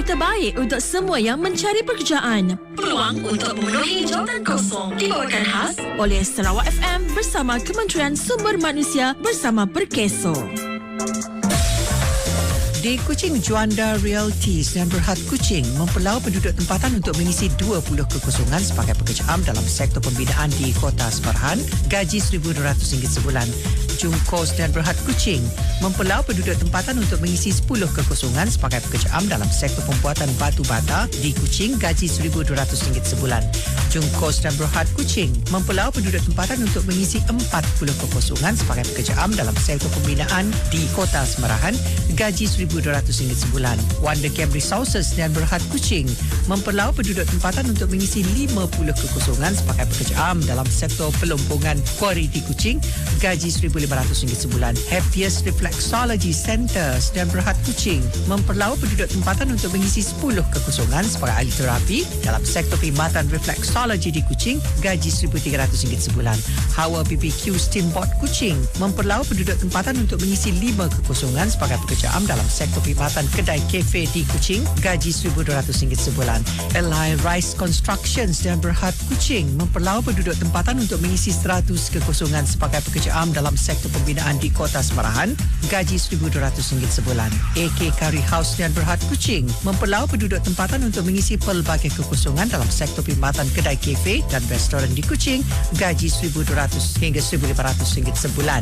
yang terbaik untuk semua yang mencari pekerjaan. Peluang untuk memenuhi jawatan kosong dibawakan khas Oleh Sarawak FM bersama Kementerian Sumber Manusia bersama Perkeso. Di Kuching, Juanda Realties dan Berhad Kuching mempelau penduduk tempatan untuk mengisi 20 kekosongan sebagai pekerja am dalam sektor pembinaan di Kota Sebarahan, gaji RM1,200 sebulan. Jungkos dan Berhad Kuching mempelau penduduk tempatan untuk mengisi 10 kekosongan sebagai pekerja am dalam sektor pembuatan batu bata di Kuching, gaji RM1,200 sebulan. Jungkos dan Berhad Kuching mempelau penduduk tempatan untuk mengisi 40 kekosongan sebagai pekerja am dalam sektor pembinaan di Kota Sebarahan, gaji RM1,200 sebulan. Wonder Camp Resources dan Berhad Kuching mempelau penduduk tempatan untuk mengisi 50 kekosongan sebagai pekerja am dalam sektor pelompongan kuari di Kuching, gaji RM1,500 sebulan. Happiest Reflexology Centres dan Berhad Kuching mempelau penduduk tempatan untuk mengisi 10 kekosongan sebagai ahli terapi dalam sektor perkhidmatan reflexology di Kuching, gaji RM1,300 sebulan. Hawa BBQ Steamboat Kuching mempelau penduduk tempatan untuk mengisi 5 kekosongan sebagai pekerja am dalam sektor perkhidmatan kedai kafe di Kuching, gaji RM1,200 sebulan. Eli Rice Constructions dan Berhad Kuching mempelau penduduk tempatan untuk mengisi 100 kekosongan sebagai pekerja am dalam sektor pembinaan di Kota Sebarahan, gaji RM1,200 sebulan. AK Curry House dan Berhad Kuching mempelau penduduk tempatan untuk mengisi pelbagai kekosongan dalam sektor perkhidmatan kedai kafe dan restoran di Kuching, gaji RM1,200 hingga RM1,500 sebulan.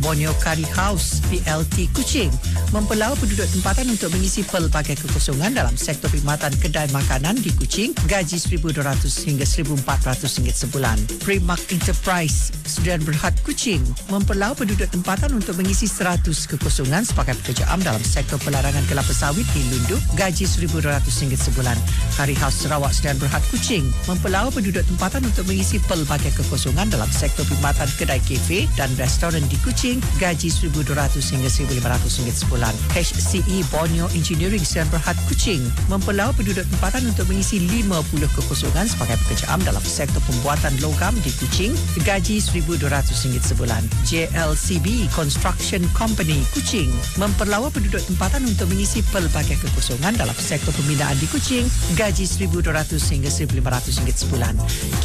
Borneo Curry House PLT Kuching mempelau penduduk tempatan untuk mengisi pelbagai kekosongan dalam sektor perkhidmatan kedai makanan di Kuching, gaji RM1,200 hingga RM1,400 sebulan. Primark Enterprise dan Berhad Kuching mempelau penduduk tempatan untuk mengisi 100 kekosongan sebagai pekerja am dalam sektor pelarangan kelapa sawit di Lundu, gaji RM1,200 sebulan. Curry House Sarawak dan Berhad Kuching mempelau penduduk tempatan untuk mengisi pelbagai kekosongan dalam sektor perkhidmatan kedai kafe dan restoran di Kuching, gaji RM1,200 hingga RM1,500 sebulan. HCE Borneo Engineering dan Berhad Kuching mempelau penduduk tempatan untuk mengisi 50 kekosongan sebagai pekerja am dalam sektor pembuatan logam di Kuching, gaji RM1,200 sebulan. JLCB Construction Company Kuching memperlawa penduduk tempatan untuk mengisi pelbagai kekosongan dalam sektor pembinaan di Kuching, gaji RM1,200 hingga RM1,500 sebulan.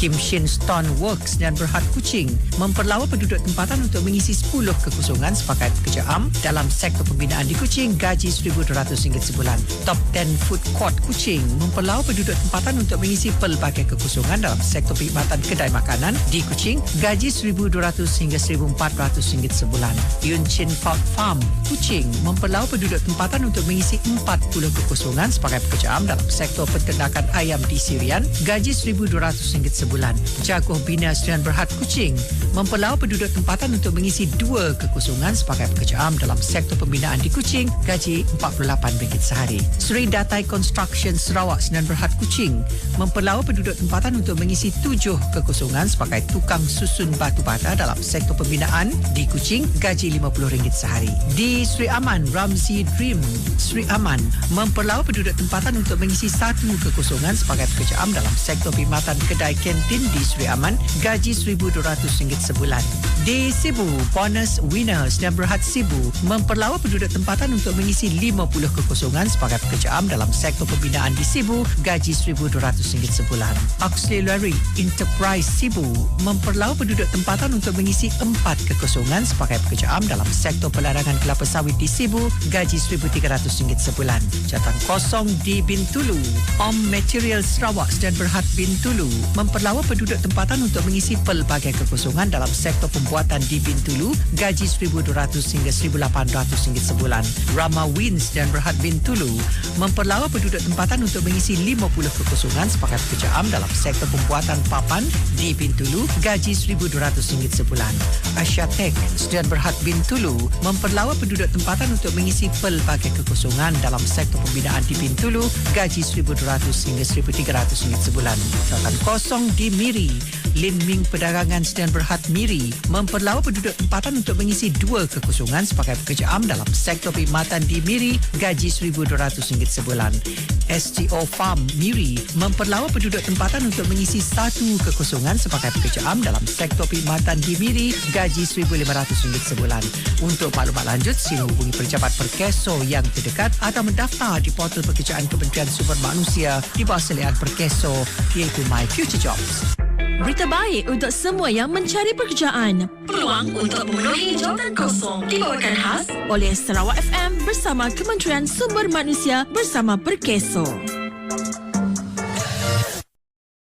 Kim Shin Stone Works dan Berhad Kuching memperlawa penduduk tempatan untuk mengisi 10 kekosongan sebagai pekerja am dalam sektor pembinaan di Kuching, gaji RM1,200 sebulan. Top 10 Food Court Kuching memperlawa penduduk tempatan untuk mengisi pelbagai kekosongan dalam sektor perkhidmatan kedai makanan di Kuching, gaji RM1,200 hingga RM1,400 sebulan. Yun Chin Pot Farm Kuching memperlawa penduduk tempatan untuk mengisi 40 kekosongan sebagai pekerja am dalam sektor peternakan ayam di Sirian, gaji RM1,200 sebulan. Jaguar Binas dan Berhad Kuching memperlawa penduduk tempatan untuk mengisi 2 kekosongan sebagai pekerja am dalam sektor pembinaan di Kuching, gaji RM48 sehari. Sri Datai Construction Sarawak dan Berhad Kuching memperlawa penduduk tempatan untuk mengisi 7 kekosongan sebagai tukang susun batu bata dalam sektor pembinaan di Kuching, gaji RM50 sehari. Di Sri Aman Ramzi Dream Sri Aman memperlawa penduduk tempatan untuk mengisi 1 kekosongan sebagai pekerja am dalam sektor perkhidmatan kedai kantin di Sri Aman, gaji RM1,200 sebulan. Di Sibu Bonus Winners dan Berhad Sibu memperlawa penduduk tempatan untuk mengisi 50 kekosongan sebagai pekerja am dalam sektor pembinaan di Sibu, gaji RM1,200 sebulan. Auxiliary Enterprise Sibu memperlawa penduduk tempatan untuk mengisi 4 kekosongan sebagai pekerja am dalam sektor pelarangan kelapa sawit di Sibu, gaji RM1,300 sebulan. Jawatan kosong di Bintulu, Om Material Sarawak dan Berhad Bintulu memperlawa penduduk tempatan untuk mengisi pelbagai kekosongan dalam sektor pembuatan di Bintulu, gaji RM1,200 hingga RM1,800 sebulan. Rama Wins dan Berhad Bintulu memperlawa penduduk tempatan untuk mengisi 50 kekosongan sebagai pekerja am dalam sektor pembuatan papan di Bintulu, gaji RM1,200 sebulan. Asiatek dan Berhad Bintulu memperlawa penduduk tempatan untuk mengisi pelbagai kekosongan dalam sektor pembinaan di Bintulu, gaji RM1,200 hingga RM1,300 sebulan. Jawatan kosong di Miri, Lin Ming Perdagangan dan Berhad Miri memperlawa penduduk tempatan untuk mengisi 2 kekosongan sebagai pekerja am dalam sektor perkhidmatan di Miri gaji RM1,200 sebulan. STO Farm Miri memperlawa penduduk tempatan untuk mengisi satu kekosongan sebagai pekerja am dalam sektor perkhidmatan di Miri gaji RM1,500 sebulan. Untuk maklumat lanjut, sila hubungi pejabat Perkeso yang terdekat atau mendaftar di portal pekerjaan Kementerian Sumber Manusia di bawah selian Perkeso iaitu My Future Jobs. Berita baik untuk semua yang mencari pekerjaan. Peluang untuk memenuhi jawatan kosong dibawakan khas Oleh Sarawak FM bersama Kementerian Sumber Manusia bersama Perkeso.